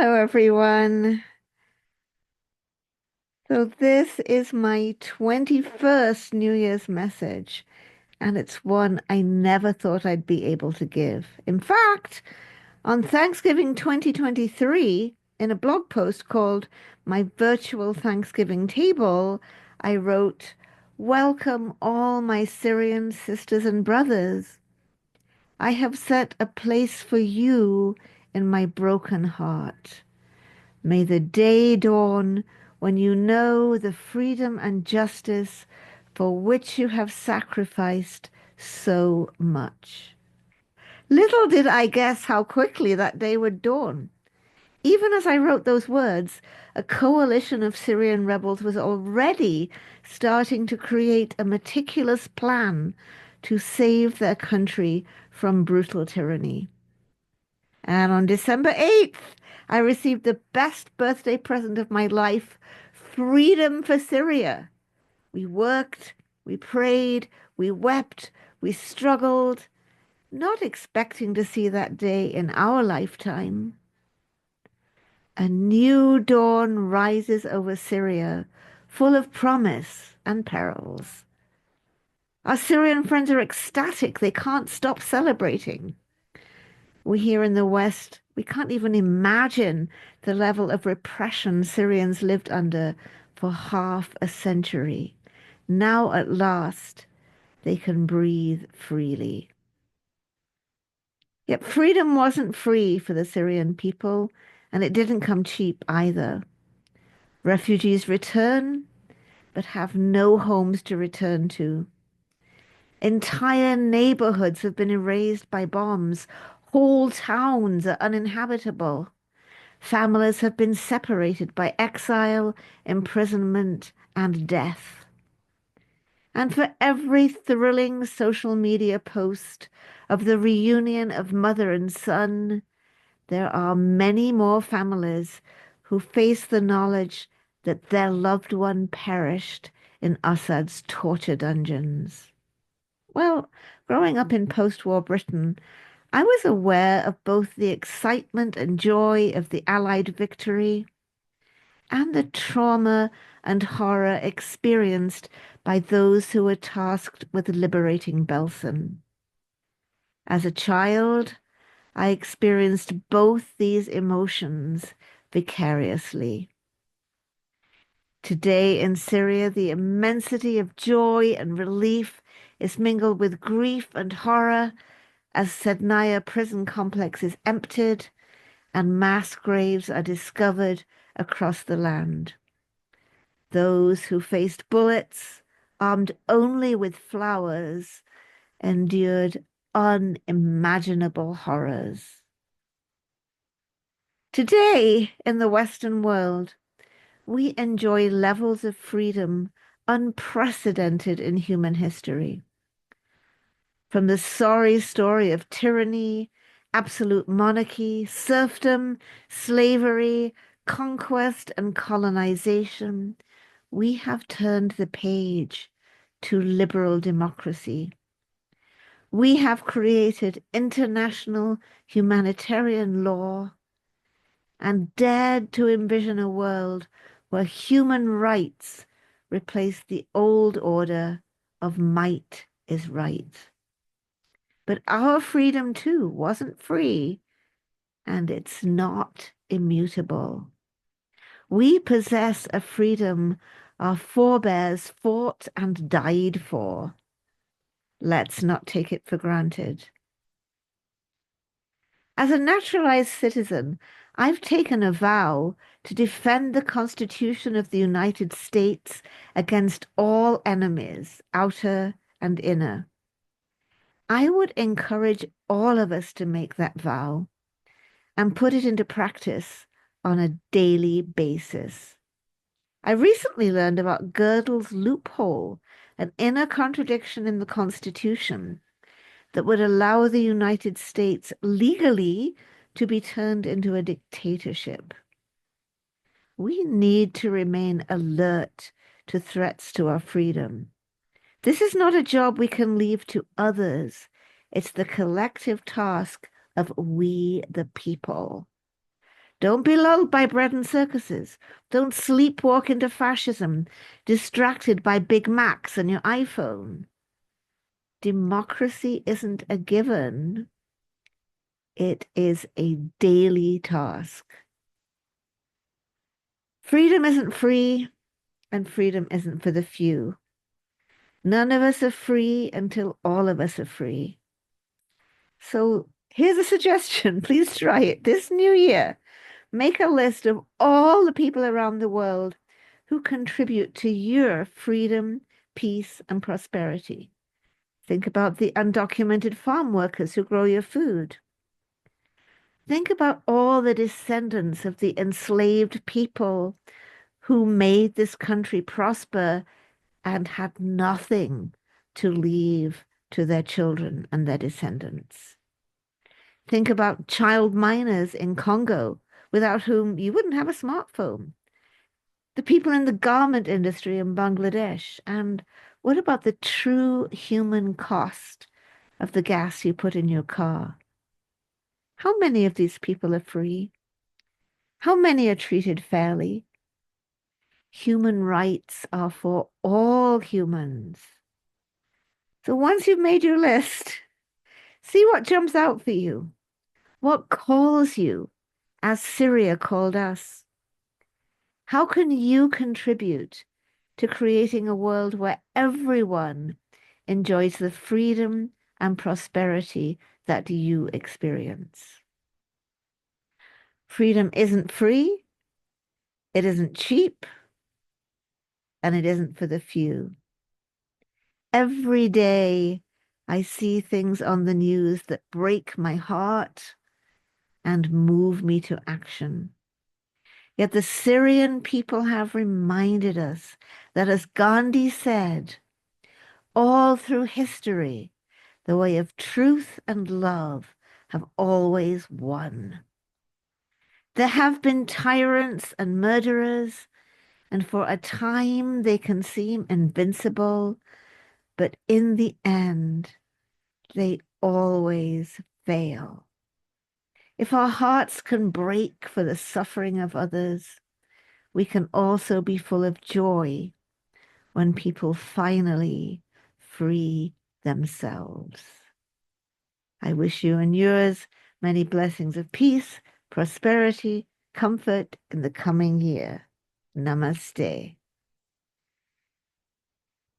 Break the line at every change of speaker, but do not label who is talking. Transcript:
Hello, everyone. So, this is my 21st New Year's message, and it's one I never thought I'd be able to give. In fact, on Thanksgiving 2023, in a blog post called My Virtual Thanksgiving Table, I wrote, "Welcome all my Syrian sisters and brothers. I have set a place for you in my broken heart. May the day dawn when you know the freedom and justice for which you have sacrificed so much." Little did I guess how quickly that day would dawn. Even as I wrote those words, a coalition of Syrian rebels was already starting to create a meticulous plan to save their country from brutal tyranny. And on December 8th, I received the best birthday present of my life, freedom for Syria. We worked, we prayed, we wept, we struggled, not expecting to see that day in our lifetime. A new dawn rises over Syria, full of promise and perils. Our Syrian friends are ecstatic. They can't stop celebrating. We here in the West, we can't even imagine the level of repression Syrians lived under for half a century. Now, at last, they can breathe freely. Yet freedom wasn't free for the Syrian people, and it didn't come cheap either. Refugees return, but have no homes to return to. Entire neighborhoods have been erased by bombs. Whole towns are uninhabitable. Families have been separated by exile, imprisonment, and death. And for every thrilling social media post of the reunion of mother and son, there are many more families who face the knowledge that their loved one perished in Assad's torture dungeons. Well, growing up in post-war Britain, I was aware of both the excitement and joy of the Allied victory and the trauma and horror experienced by those who were tasked with liberating Belsen. As a child, I experienced both these emotions vicariously. Today in Syria, the immensity of joy and relief is mingled with grief and horror as Sednaya prison complex is emptied and mass graves are discovered across the land. Those who faced bullets, armed only with flowers, endured unimaginable horrors. Today, in the Western world, we enjoy levels of freedom unprecedented in human history. From the sorry story of tyranny, absolute monarchy, serfdom, slavery, conquest, and colonization, we have turned the page to liberal democracy. We have created international humanitarian law and dared to envision a world where human rights replace the old order of might is right. But our freedom, too, wasn't free, and it's not immutable. We possess a freedom our forebears fought and died for. Let's not take it for granted. As a naturalized citizen, I've taken a vow to defend the Constitution of the United States against all enemies, outer and inner. I would encourage all of us to make that vow and put it into practice on a daily basis. I recently learned about Gödel's loophole, an inner contradiction in the Constitution that would allow the United States legally to be turned into a dictatorship. We need to remain alert to threats to our freedom. This is not a job we can leave to others. It's the collective task of we the people. Don't be lulled by bread and circuses. Don't sleepwalk into fascism, distracted by Big Macs and your iPhone. Democracy isn't a given, it is a daily task. Freedom isn't free, and freedom isn't for the few. None of us are free until all of us are free. So here's a suggestion. Please try it this new year. Make a list of all the people around the world who contribute to your freedom, peace, and prosperity. Think about the undocumented farm workers who grow your food. Think about all the descendants of the enslaved people who made this country prosper and had nothing to leave to their children and their descendants. Think about child miners in Congo, without whom you wouldn't have a smartphone. The people in the garment industry in Bangladesh. And what about the true human cost of the gas you put in your car? How many of these people are free? How many are treated fairly? Human rights are for all humans. So once you've made your list, see what jumps out for you. What calls you, as Syria called us? How can you contribute to creating a world where everyone enjoys the freedom and prosperity that you experience? Freedom isn't free, it isn't cheap, and it isn't for the few. Every day I see things on the news that break my heart and move me to action. Yet the Syrian people have reminded us that, as Gandhi said, all through history, the way of truth and love have always won. There have been tyrants and murderers, and for a time they can seem invincible, but in the end, they always fail. If our hearts can break for the suffering of others, we can also be full of joy when people finally free themselves. I wish you and yours many blessings of peace, prosperity, comfort in the coming year. Namaste.